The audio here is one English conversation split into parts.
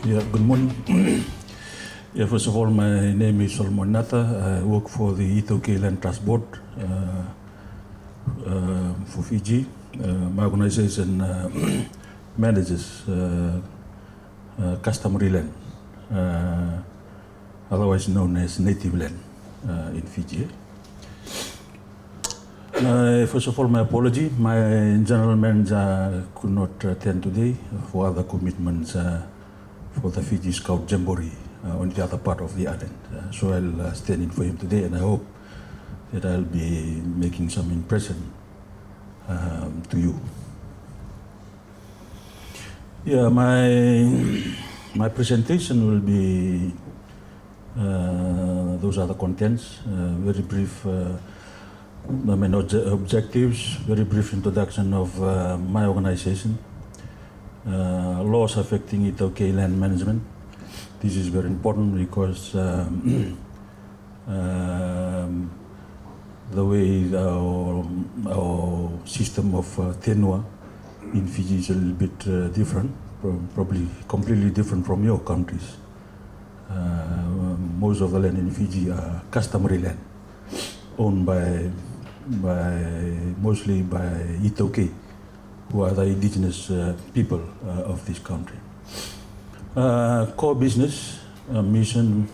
Yeah, good morning. Yeah, first of all, my name is Solomon Nata. I work for the iTaukei Land Trust Board for Fiji. My organization manages customary land, otherwise known as native land in Fiji. First of all, my apology. My general manager could not attend today for other commitments for the Fiji Scout Jamboree on the other part of the island. So I'll stand in for him today, and I hope that I'll be making some impression to you. Yeah, my presentation will be, those are the contents, very brief, objectives, very brief introduction of my organization, laws affecting iTaukei land management. This is very important because the way our system of tenure in Fiji is a little bit different, probably completely different from your countries. Most of the land in Fiji are customary land, owned mostly by iTaukei, who are the indigenous people of this country. Core business, mission,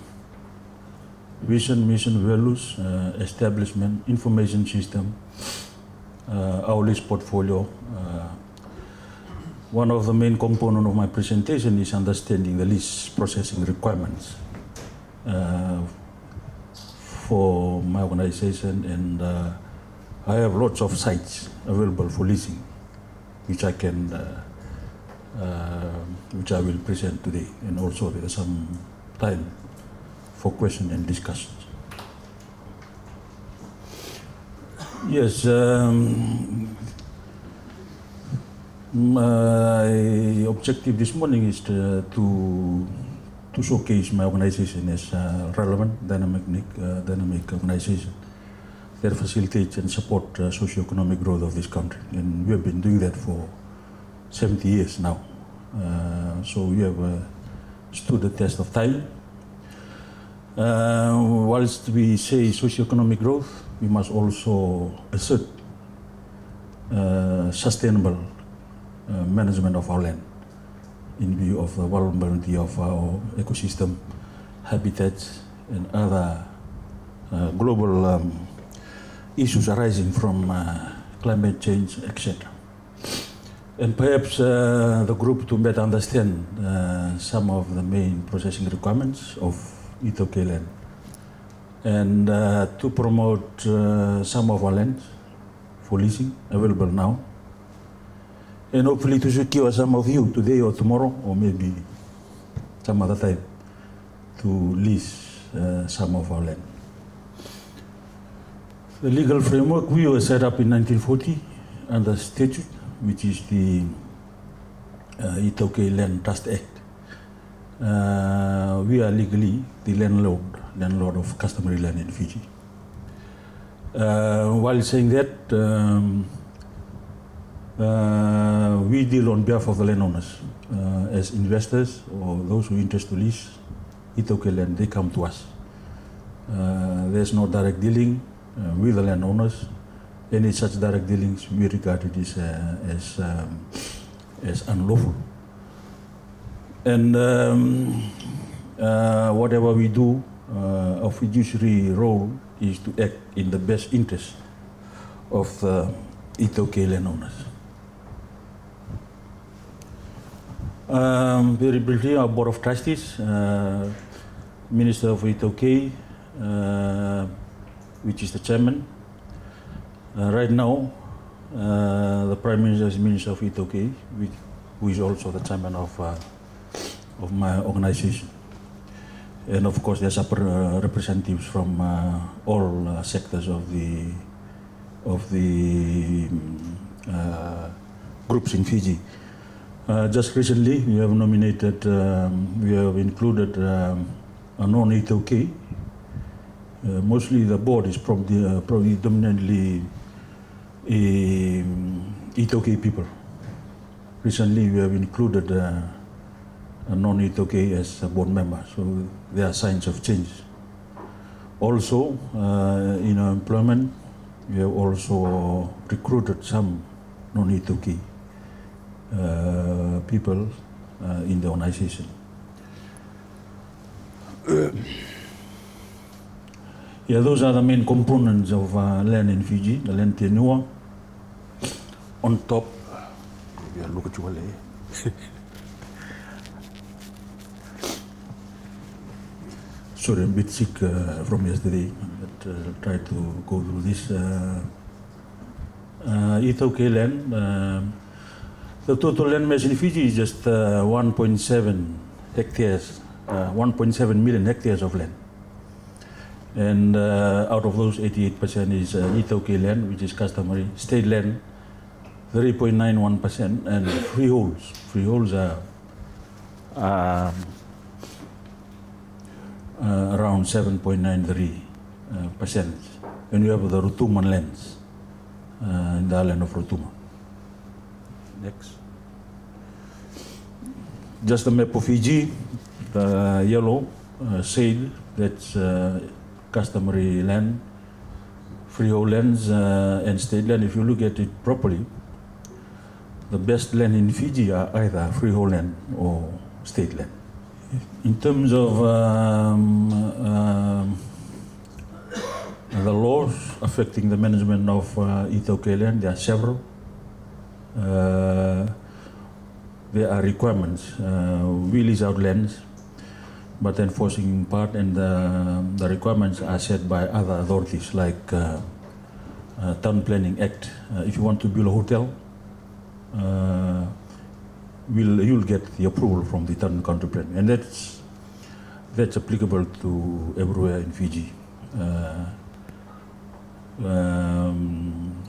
values, establishment, information system, our lease portfolio. One of the main components of my presentation is understanding the lease processing requirements for my organization, and I have lots of sites available for leasing, which I will present today, and also there is some time for question and discussions. Yes, my objective this morning is to showcase my organization as a relevant, dynamic organization that facilitates and supports socio-economic growth of this country. And we have been doing that for 70 years now. So we have stood the test of time. Whilst we say socio-economic growth, we must also assert sustainable management of our land in view of the vulnerability of our ecosystem, habitats, and other global issues arising from climate change, etc. And perhaps the group to better understand some of the main processing requirements of iTaukei land, and to promote some of our lands for leasing available now, and hopefully to secure some of you today or tomorrow, or maybe some other time, to lease some of our land. The legal framework, we were set up in 1940 under statute, which is the iTaukei Land Trust Act. We are legally the landlord of customary land in Fiji. While saying that, we deal on behalf of the landowners. As investors or those who are interested to lease iTaukei land, they come to us. There's no direct dealing with the landowners. Any such direct dealings we regard it as unlawful. And whatever we do, our fiduciary role is to act in the best interest of the iTaukei landowners. Very briefly, our Board of Trustees, Minister of iTaukei, which is the chairman. Right now, the Prime Minister is Minister of iTaukei, who is also the chairman of my organization. And of course, there's representatives from all sectors of the groups in Fiji. Just recently, we have nominated, we have included a non-iTaukei. Mostly the board is probably dominantly iTaukei people. Recently, we have included non-iTaukei as a board member. So there are signs of change. Also, in employment, we have also recruited some non-iTaukei people in the organization. Yeah, those are the main components of land in Fiji, the land tenure. On top, yeah, look at you, sorry, I'm a bit sick from yesterday, but try to go through this. iTaukei land, the total land mass in Fiji is just 1.7 hectares, 1.7 million hectares of land. And out of those, 88% is iTaukei land, which is customary. State land, 3.91%, and freeholds. Freeholds are around 7.93%. And you have the Rotuman lands in the island of Rotuma. Next. Just the map of Fiji, the yellow shade, that's customary land, freehold lands, and state land. If you look at it properly, the best land in Fiji are either freehold land or state land. In terms of the laws affecting the management of iTaukei land, there are several. There are requirements. We lease out lands, but enforcing part and the requirements are set by other authorities like Town Planning Act. If you want to build a hotel, you'll get the approval from the Town and Country Plan, and that's applicable to everywhere in Fiji.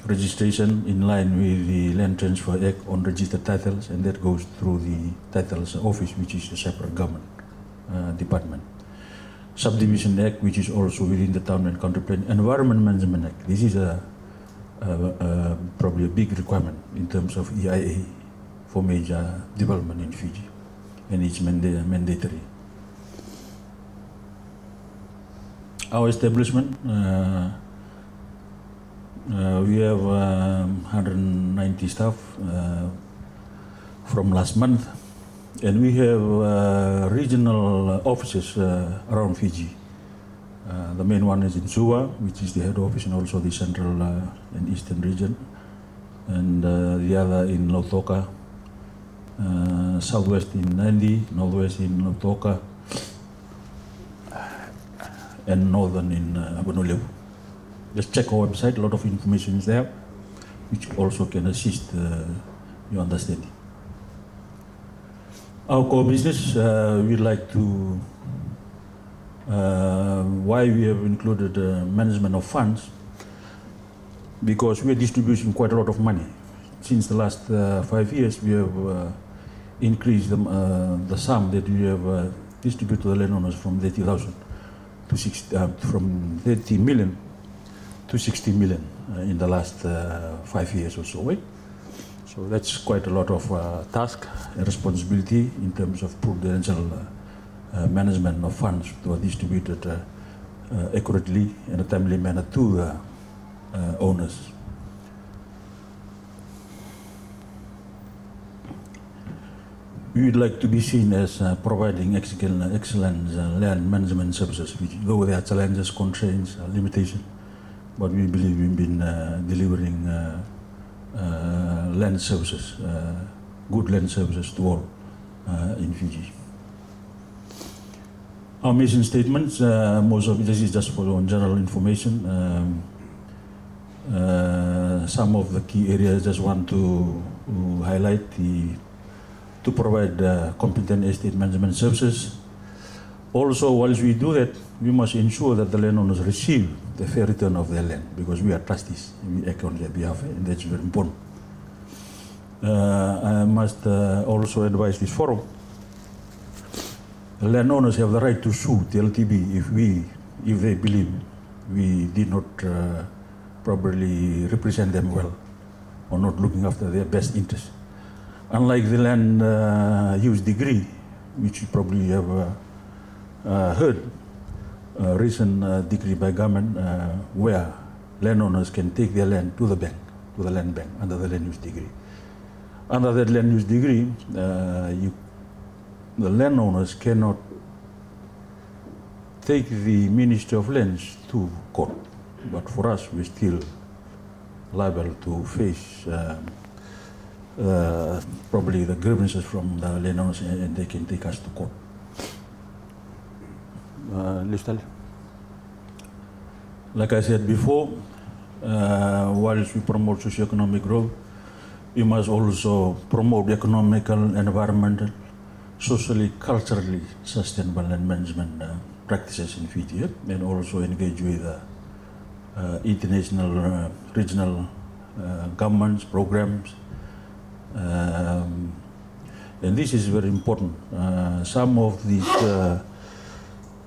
Registration in line with the Land Transfer Act on registered titles, and that goes through the Titles Office, which is a separate government department. Subdivision Act, which is also within the Town and Country Plan. Environment Management Act, this is probably a big requirement in terms of EIA for major development in Fiji, and it's mandatory. Our establishment, we have 190 staff from last month, and we have regional offices around Fiji. The main one is in Suva, which is the head office, and also the central and eastern region, and the other in Lautoka, southwest in Nandi, northwest in Lautoka, and northern in Abunuleu. Just check our website, a lot of information is there, which also can assist your understanding. Our core business, we'd like to, why we have included management of funds, because we are distributing quite a lot of money. Since the last 5 years, we have increased the sum that we have distributed to the landowners from 30,000 to 60, from 30 million to 60 million in the last 5 years or so, right? So that's quite a lot of task and responsibility in terms of prudential management of funds to are distributed accurately in a timely manner to the owners. We would like to be seen as providing excellent land management services, which, though there are challenges, constraints, limitations, but we believe we've been delivering land services, good land services to all in Fiji. Our mission statements, most of this is just for general information. Some of the key areas just want to highlight to provide competent estate management services. Also, whilst we do that, we must ensure that the landowners receive the fair return of their land, because we are trustees, we act on their behalf, and that's very important. I must also advise this forum. The landowners have the right to sue the LTB if they believe we did not properly represent them well or not looking after their best interests. Unlike the land use degree, which you probably have heard, a recent decree by government where landowners can take their land to the bank, to the land bank, under the land use decree. Under that land use decree, the landowners cannot take the Ministry of Lands to court. But for us, we're still liable to face probably the grievances from the landowners, and they can take us to court. Like I said before, whilst we promote socio-economic growth, we must also promote economical, environmental, socially, culturally sustainable land management practices in Fiji, and also engage with international, regional governments, programs. And this is very important. Some of these,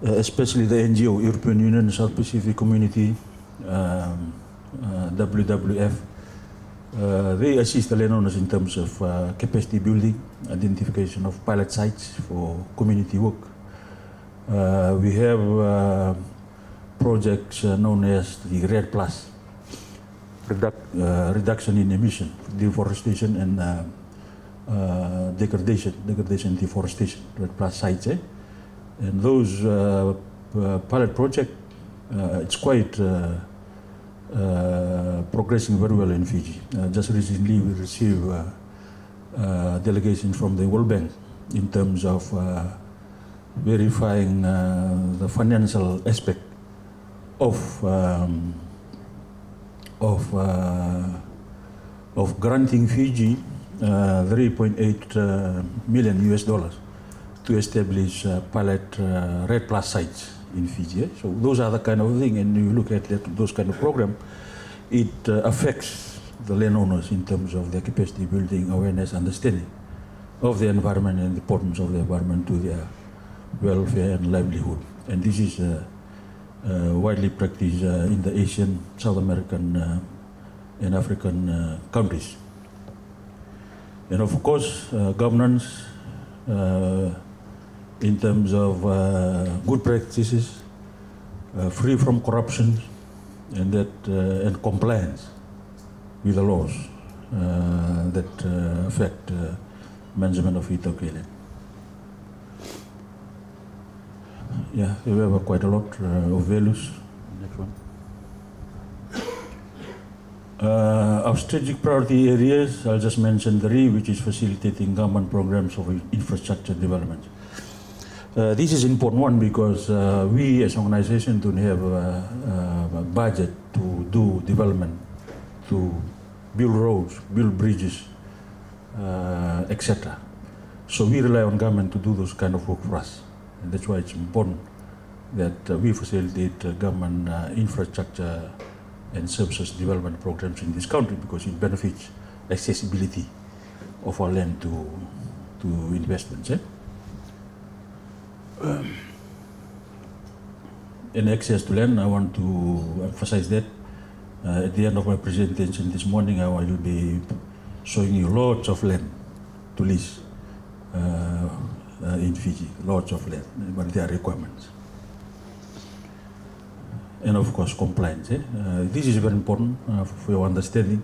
especially the NGO, European Union, South Pacific Community, WWF, they assist the landowners in terms of capacity building, identification of pilot sites for community work. We have projects known as the RED Plus, reduction in emission, deforestation and degradation, deforestation, RED Plus sites. And those pilot projects, it's quite progressing very well in Fiji. Just recently we received delegation from the World Bank in terms of verifying the financial aspect of granting Fiji 3.8 million US dollars to establish pilot RED Plus sites in Fiji. So those are the kind of thing, and you look at those kind of program, it affects the landowners in terms of their capacity building, awareness, understanding of the environment and the importance of the environment to their welfare and livelihood. And this is widely practiced in the Asian, South American, and African countries. And of course, governance in terms of good practices, free from corruption, and and compliance with the laws that affect management of iTaukei land. Yeah, we have quite a lot of values. Next one. Our strategic priority areas, I'll just mention 3, which is facilitating government programs of infrastructure development. This is an important one because we as an organization don't have a budget to do development, to build roads, build bridges, etc. So we rely on government to do those kind of work for us. And that's why it's important that we facilitate government infrastructure and services development programs in this country, because it benefits accessibility of our land to investments. In access to land, I want to emphasize that at the end of my presentation this morning, I will be showing you lots of land to lease in Fiji, lots of land, but there are requirements. And of course, compliance. This is very important for your understanding.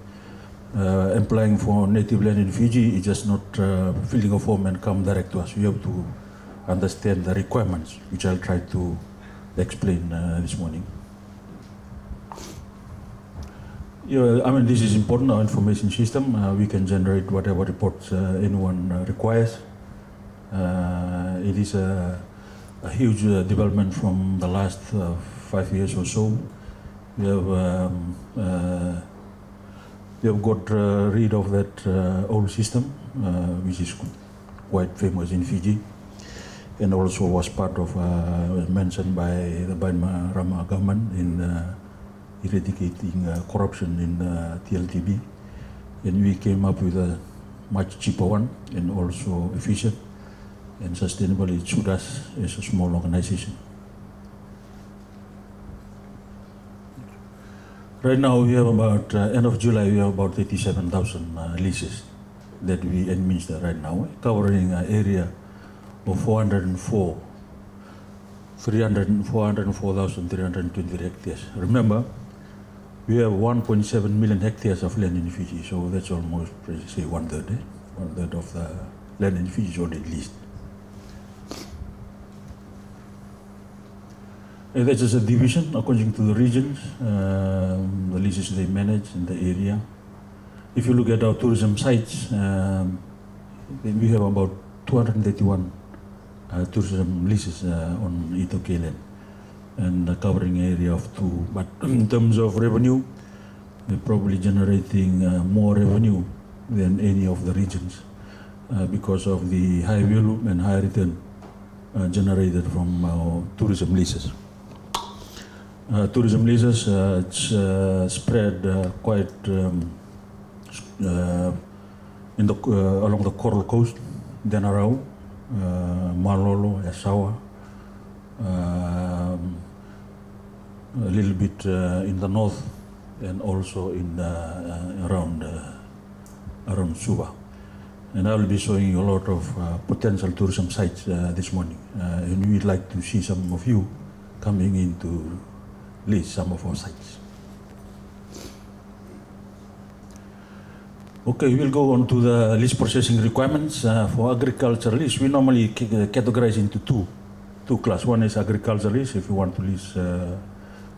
Applying for native land in Fiji is just not filling a form and come direct to us. You have to understand the requirements, which I'll try to explain this morning. Yeah, I mean, this is important, our information system. We can generate whatever reports anyone requires. It is a huge development from the last 5 years or so. We have got rid of that old system, which is quite famous in Fiji, and also was part of, mentioned by the Bainimarama government in eradicating corruption in TLTB. And we came up with a much cheaper one and also efficient and sustainable. It suits us as a small organization. Right now we have about, end of July, we have about 87,000 leases that we administer right now, covering an area of 404,320 hectares. Remember, we have 1.7 million hectares of land in Fiji, so that's almost, say, one-third. One-third of the land in Fiji is already leased. That is a division according to the regions, the leases they manage in the area. If you look at our tourism sites, we have about 231 tourism leases on iTaukei land, and a covering area of 2. But in terms of revenue, we're probably generating more revenue than any of the regions because of the high value and high return generated from our tourism leases. Tourism leases, it's spread quite along the Coral Coast, Denarau, Malolo, Esawa, a little bit in the north, and also in around Suva. And I will be showing you a lot of potential tourism sites this morning. And we'd like to see some of you coming in to lease some of our sites. Okay, we'll go on to the lease processing requirements. For agricultural lease, we normally categorize into two classes. One is agricultural lease, if you want to lease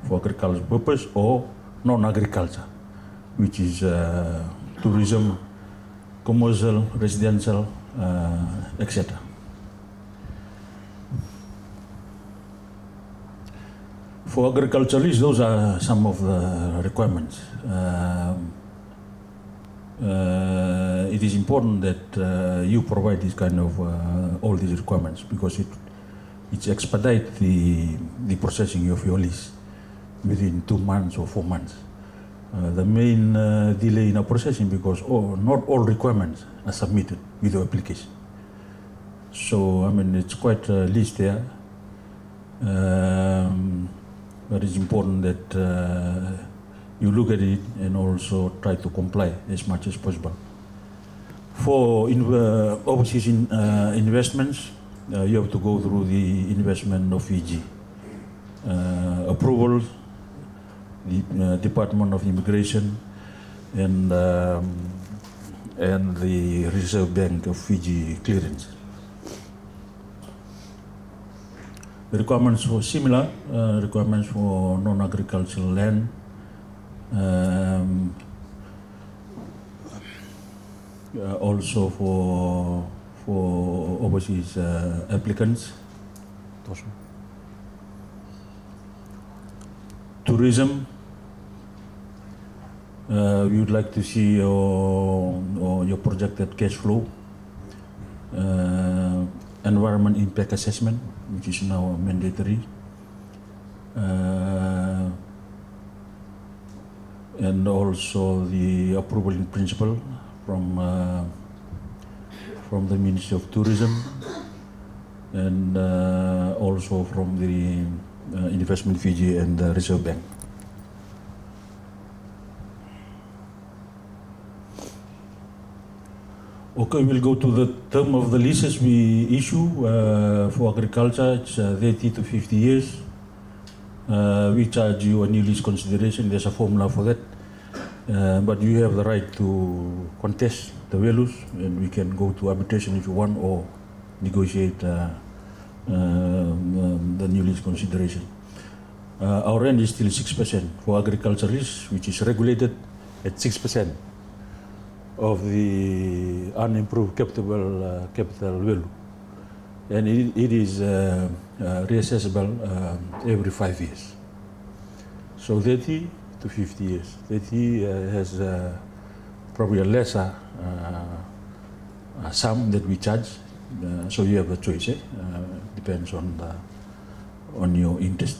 for agricultural purpose, or non-agriculture, which is tourism, commercial, residential, etc. For agricultural lease, those are some of the requirements. It is important that you provide this kind of all these requirements, because it expedites the processing of your lease within 2 months or 4 months. The main delay in our processing because not all requirements are submitted with your application. So I mean, it's quite a list there, but it's important that you look at it and also try to comply as much as possible. For overseas investments, you have to go through the investment of Fiji approvals, the Department of Immigration, and the Reserve Bank of Fiji clearance. The requirements for similar requirements for non-agricultural land. Also for overseas applicants. Tourism, we would like to see your projected cash flow. Environment impact assessment, which is now mandatory. And also the approval in principle from the Ministry of Tourism, and also from the Investment Fiji and the Reserve Bank. Okay, we'll go to the term of the leases we issue for agriculture. It's 30 to 50 years. We charge you a new lease consideration. There's a formula for that. But you have the right to contest the values, and we can go to arbitration if you want, or negotiate the new lease consideration. Our rent is still 6% for agricultural lease, which is regulated at 6% of the unimproved capital value, and it is reassessable every 5 years. So 30 to 50 years. 30 has probably a lesser sum that we charge, so you have a choice. Depends on your interest.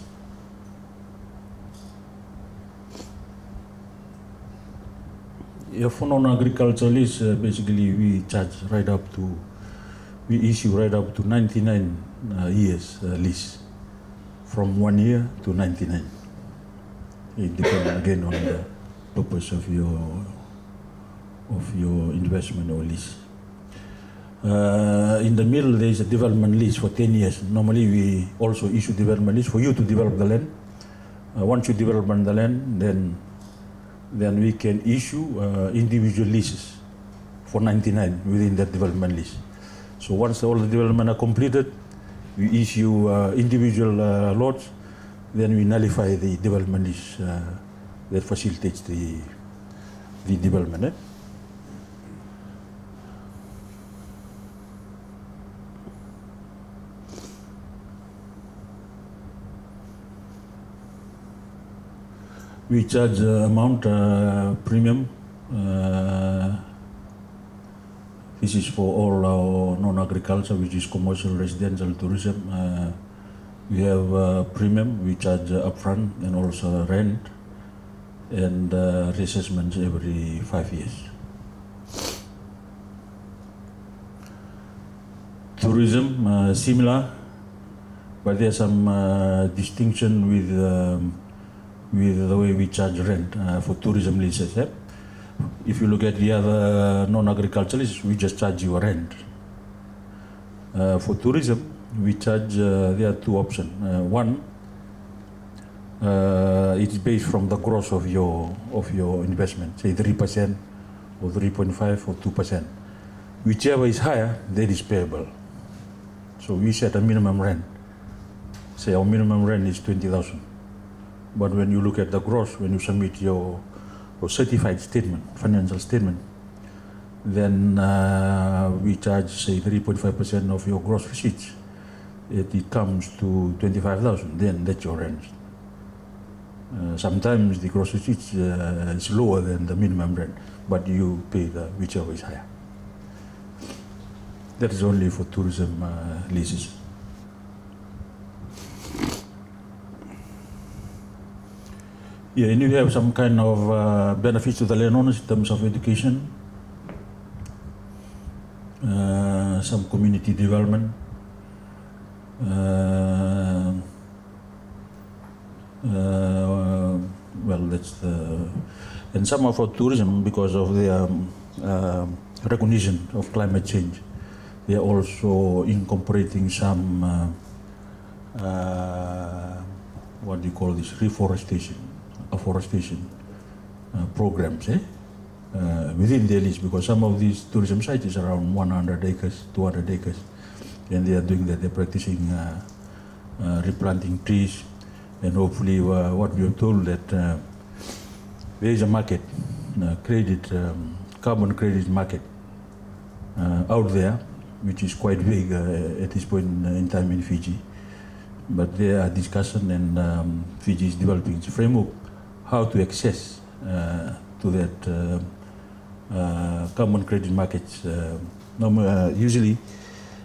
For non-agricultural lease, basically we charge we issue right up to 99 years lease, from 1 year to 99. It depends again on the purpose of your investment or lease. In the middle, there is a development lease for 10 years. Normally, we also issue development lease for you to develop the land. Once you develop the land, then we can issue individual leases for 99 within that development lease. So once all the development are completed, we issue individual lots, then we nullify the development lease that facilitates the development. Eh? We charge amount premium. This is for all our non-agriculture, which is commercial, residential, tourism. We have premium. We charge upfront and also rent and reassessments every 5 years. Tourism similar, but there's some distinction with the way we charge rent for tourism leases. Eh? If you look at the other non-agriculturalists, we just charge you a rent. For tourism, we charge, there are two options. One, it's based from the gross of your investment, say 3% or 3.5 or 2%. Whichever is higher, that is payable. So we set a minimum rent. Say our minimum rent is 20,000. But when you look at the gross, when you submit your certified statement, financial statement, then we charge, say, 3.5% of your gross receipts. It comes to 25,000, then that's your rent. Sometimes the gross receipts is lower than the minimum rent, but you pay whichever is higher. That is only for tourism leases. Yeah, and you have some kind of benefits to the landowners in terms of education, some community development, well, that's the, and some are for tourism because of the recognition of climate change. They are also incorporating some, what do you call this, afforestation programs within their list, because some of these tourism sites is around 100 acres, 200 acres, and they are doing that. They're practicing replanting trees, and hopefully what we are told that there is a market, carbon credit market out there, which is quite big at this point in time in Fiji. But there are discussion, and Fiji is developing its framework how to access to that carbon credit markets. Usually,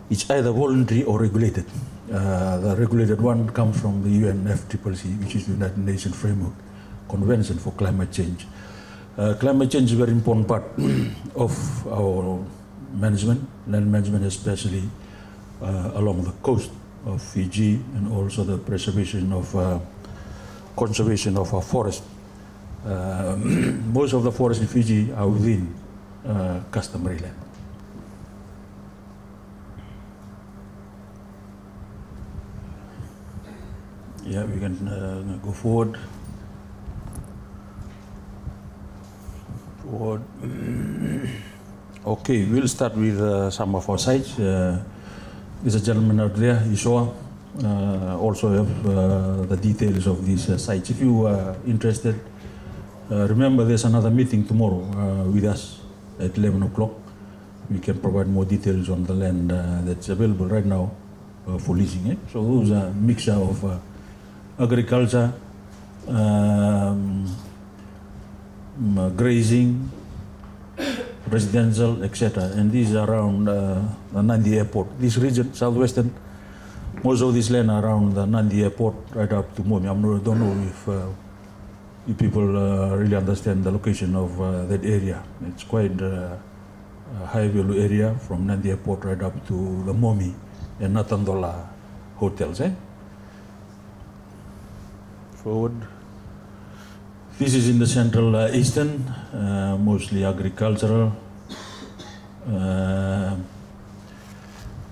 it's either voluntary or regulated. The regulated one comes from the UNFCCC, which is the United Nations Framework Convention for Climate Change. Climate change is a very important part of our management, land management, especially along the coast of Fiji, and also the preservation of conservation of our forest. Most of the forests in Fiji are within customary land. Yeah, we can go forward. Okay, we'll start with some of our sites. There's a gentleman out there, Ishoa, also have the details of these sites. If you are interested, remember there's another meeting tomorrow with us at 11 o'clock. We can provide more details on the land that's available right now for leasing. Eh? So those are a mixture of agriculture, grazing, residential, etc. And these are around the Nandi Airport. This region, southwestern, most of this land are around the Nandi Airport, right up to Momi. I don't know if people really understand the location of that area. It's quite a high-value area from Nandi Airport right up to the Momi and Natandola hotels. Eh? Forward. This is in the Central Eastern, mostly agricultural.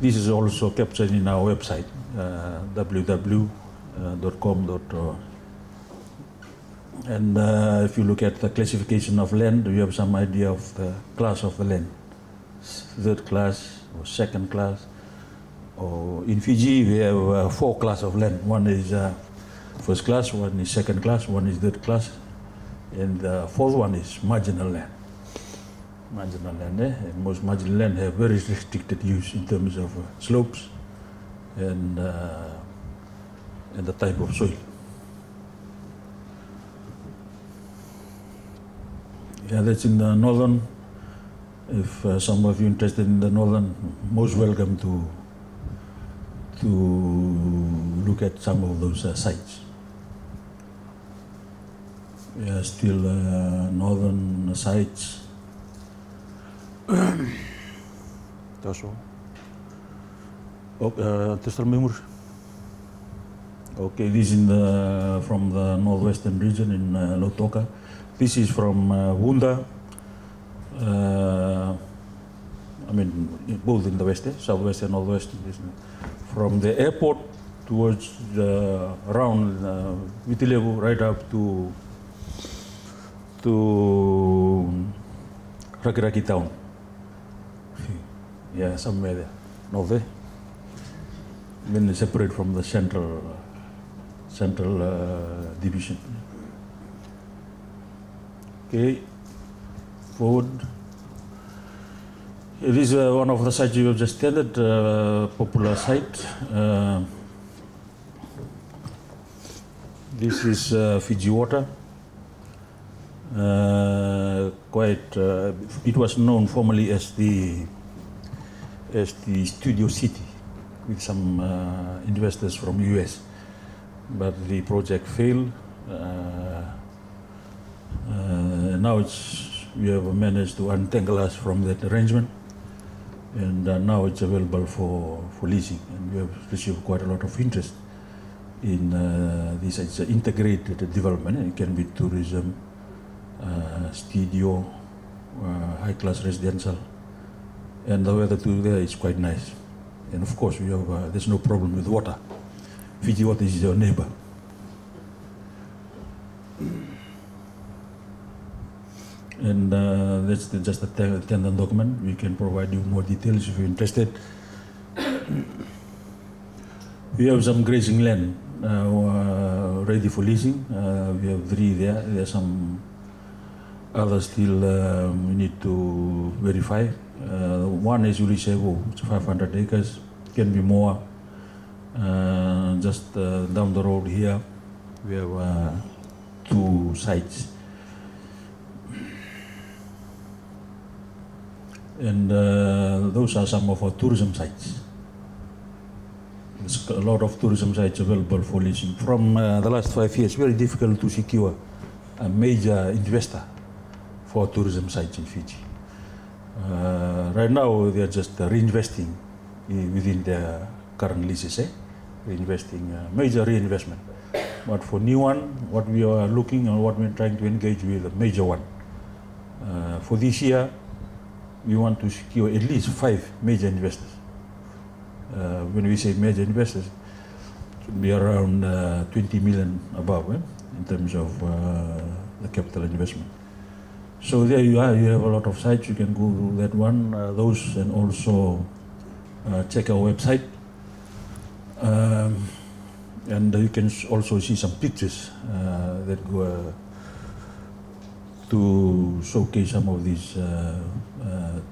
This is also captured in our website, www.com.org. And if you look at the classification of land, you have some idea of the class of the land. Third class or second class. Or in Fiji, we have 4 classes of land. One is first class, one is second class, one is third class, and the fourth one is marginal land. Marginal land, and most marginal land have very restricted use in terms of slopes and the type of soil. Yeah, that's in the northern. If some of you interested in the northern, most welcome to look at some of those sites. Yeah, still northern sites. That's all. Okay, this is from the northwestern region in iTaukei. This is from Wunda. I mean, both in the west, southwest and northwest. From the airport towards around Vitilevu, right up to Rakiraki town. Yeah, somewhere there, north there. Then separate from the central division. Okay, forward. It is one of the sites you have just attended, popular site. This is Fiji water. It was known formerly as the Studio City, with some investors from US, but the project failed. Now we have managed to untangle us from that arrangement, and now it's available for leasing, and we have received quite a lot of interest in this. It's an integrated development. It can be tourism, studio, high-class residential, and the weather too there is quite nice. And of course, we have there's no problem with water. Fiji water is your neighbor. And that's just a tender document. We can provide you more details if you're interested. We have some grazing land ready for leasing. We have 3 there. There are some others still we need to verify. One is Urisevo, it's 500 acres, can be more. Just down the road here, we have 2 sites. And those are some of our tourism sites. There's a lot of tourism sites available for leasing. From the last 5 years, very difficult to secure a major investor for tourism sites in Fiji. Right now, they are just reinvesting within their current leases, reinvesting, major reinvestment. But for new one, what we are looking and what we're trying to engage with, a major one. For this year, we want to secure at least 5 major investors. When we say major investors, it should be around 20 million above in terms of the capital investment. So there you are, you have a lot of sites, you can go to that one, those, and also check our website. And you can also see some pictures that go to showcase some of these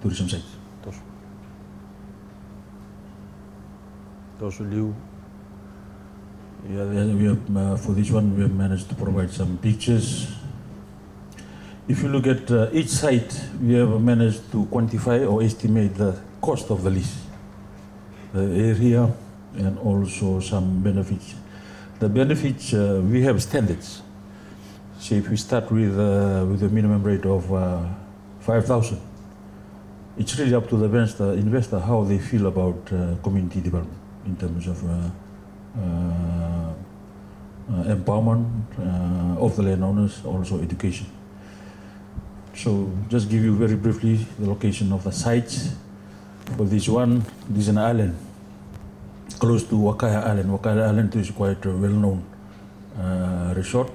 tourism sites. Those will you. Yeah, we have, for this one, we have managed to provide some pictures. If you look at each site, we have managed to quantify or estimate the cost of the lease, the area, and also some benefits. The benefits, we have standards. So if we start with a minimum rate of 5,000, it's really up to the investor how they feel about community development in terms of empowerment of the landowners, also education. So just give you very briefly the location of the sites. For this one, this is an island close to Wakaya Island. Wakaya Island is quite a well-known resort.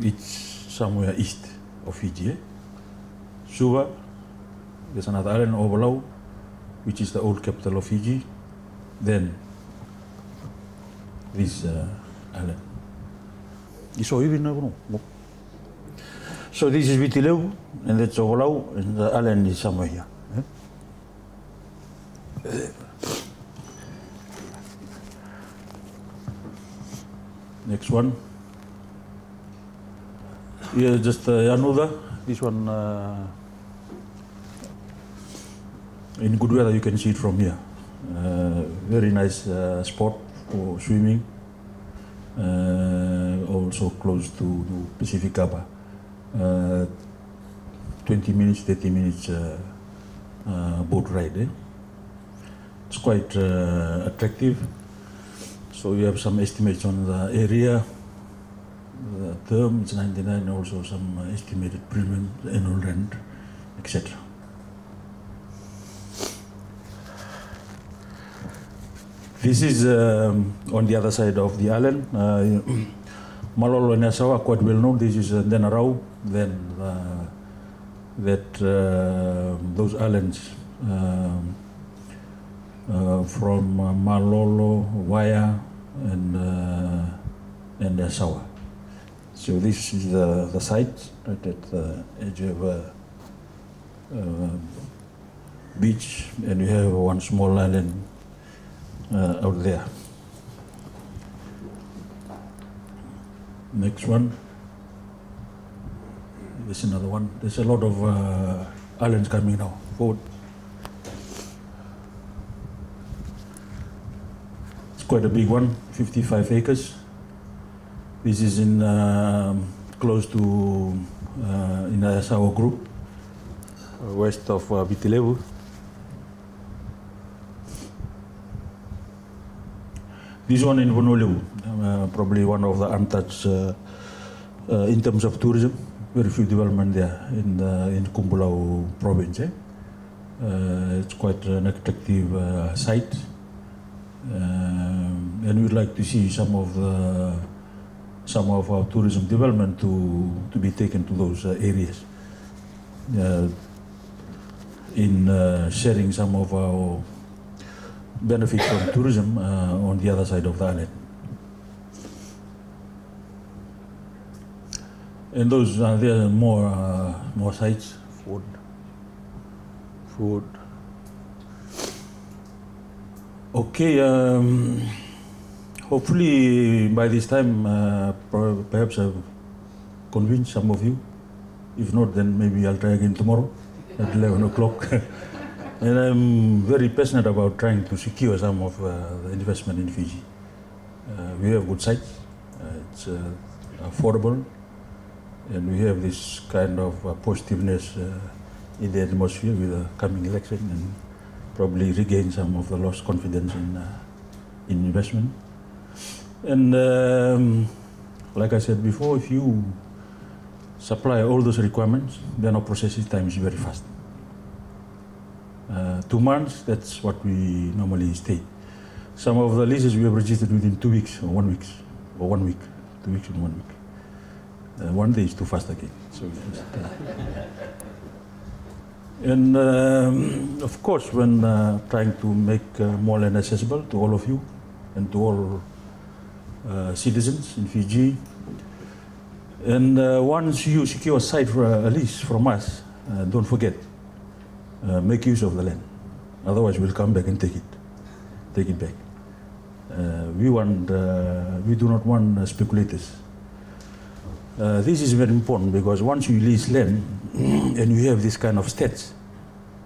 It's somewhere east of Fiji. Suva, there's another island Overlow, which is the old capital of Fiji. Then this island. So this is Vitileu, and that's Overlow, and the island is somewhere here. Next one. Here just Yanuda. This one in good weather you can see it from here. Very nice spot for swimming. Also close to Pacific Harbour. 20 minutes, 30 minutes boat ride. It's quite attractive. So you have some estimates on the area, the term, it's 99, also some estimated premium, annual rent, etc. This is on the other side of the island. Malolo and Asawa are quite well known. This is Denarau. Then those islands from Malolo, Waya, and Asawa. So this is the site right at the edge of beach, and you have one small island out there. Next one. There's another one. There's a lot of islands coming now. Forward. It's quite a big one, 55 acres. This is in close to in the Asawa group, west of Vitilevu. This one in Honolulu, probably one of the untouched in terms of tourism. Very few development there in Kumpulau province. It's quite an attractive site, and we'd like to see some of our tourism development to be taken to those areas in sharing some of our benefits from tourism on the other side of the island. And those are there are more sites. Food. Okay. Hopefully by this time, perhaps I've convinced some of you. If not, then maybe I'll try again tomorrow at 11 o'clock. And I'm very passionate about trying to secure some of the investment in Fiji. We have good sites, it's affordable, and we have this kind of positiveness in the atmosphere with the coming election, and probably regain some of the lost confidence in investment. And like I said before, if you supply all those requirements, then our processing time is very fast. 2 months, that's what we normally stay. Some of the leases we have registered within 2 weeks or 1 week, or 1 week, 2 weeks and 1 week. 1 day is too fast again. So and of course, when trying to make more land accessible to all of you and to all citizens in Fiji, and once you secure a site for a lease from us, don't forget, make use of the land. Otherwise, we'll come back and take it back. We do not want speculators. This is very important because once you lease land and you have this kind of stats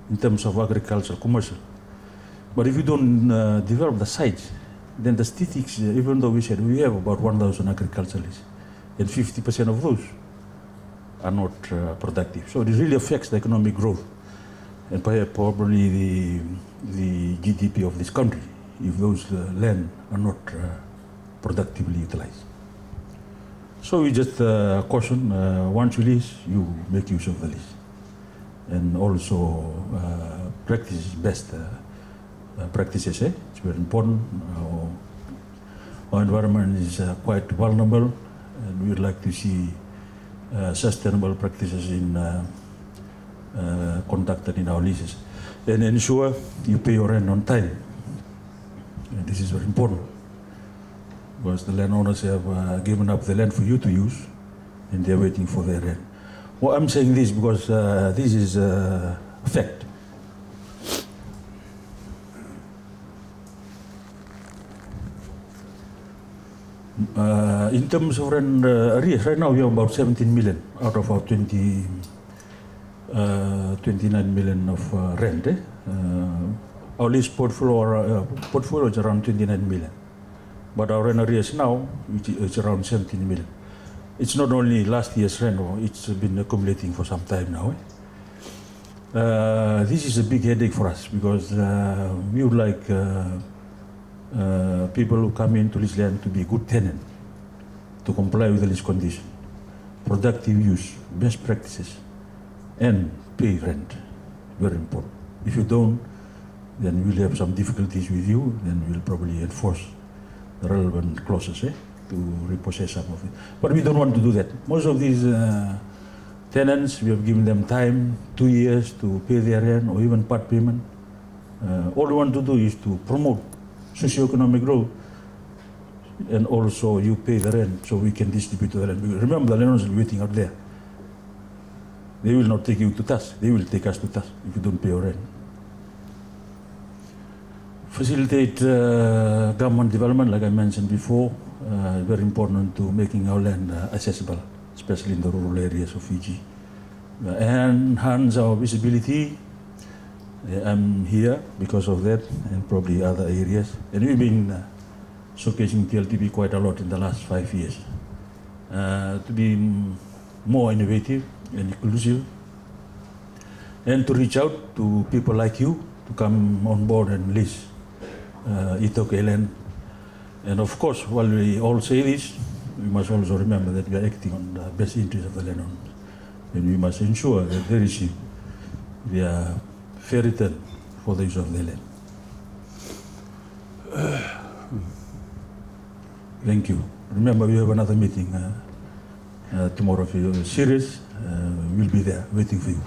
in terms of agriculture, commercial, but if you don't develop the sites, then the statistics, even though we said we have about 1,000 agriculturalists, and 50% of those are not productive. So it really affects the economic growth and probably the GDP of this country if those land are not productively utilized. So we just caution, once you lease, you make use of the lease. And also practices, best practices. It's very important. Our environment is quite vulnerable, and we would like to see sustainable practices in conducted in our leases. And ensure you pay your rent on time. And this is very important, because the landowners have given up the land for you to use, and they're waiting for their rent. Well, I'm saying this because this is a fact. In terms of rent arrears, right now we have about 17 million out of our 29 million of rent. Our lease portfolio is around 29 million. But our rent arrears now, which is around 17 million. It's not only last year's rent, it's been accumulating for some time now. This is a big headache for us, because we would like people who come into this land to be good tenants, to comply with the lease condition, productive use, best practices, and pay rent. Very important. If you don't, then we'll have some difficulties with you, then we'll probably enforce the relevant clauses to repossess some of it. But we don't want to do that. Most of these tenants, we have given them time, 2 years to pay their rent or even part payment. All we want to do is to promote socio-economic growth, and also you pay the rent so we can distribute the rent. Remember, the landlords are waiting out there. They will not take you to task. They will take us to task if you don't pay your rent. Facilitate government development, like I mentioned before, very important to making our land accessible, especially in the rural areas of Fiji. Enhance our visibility. I'm here because of that, and probably other areas. And we've been showcasing TLTP quite a lot in the last 5 years. To be more innovative and inclusive, and to reach out to people like you to come on board and lease iTaukei land. And of course, while we all say this, we must also remember that we are acting on the best interest of the landowners, and we must ensure that they receive their fair return for the use of the land. Thank you. Remember, we have another meeting tomorrow. If you're serious, we'll be there waiting for you.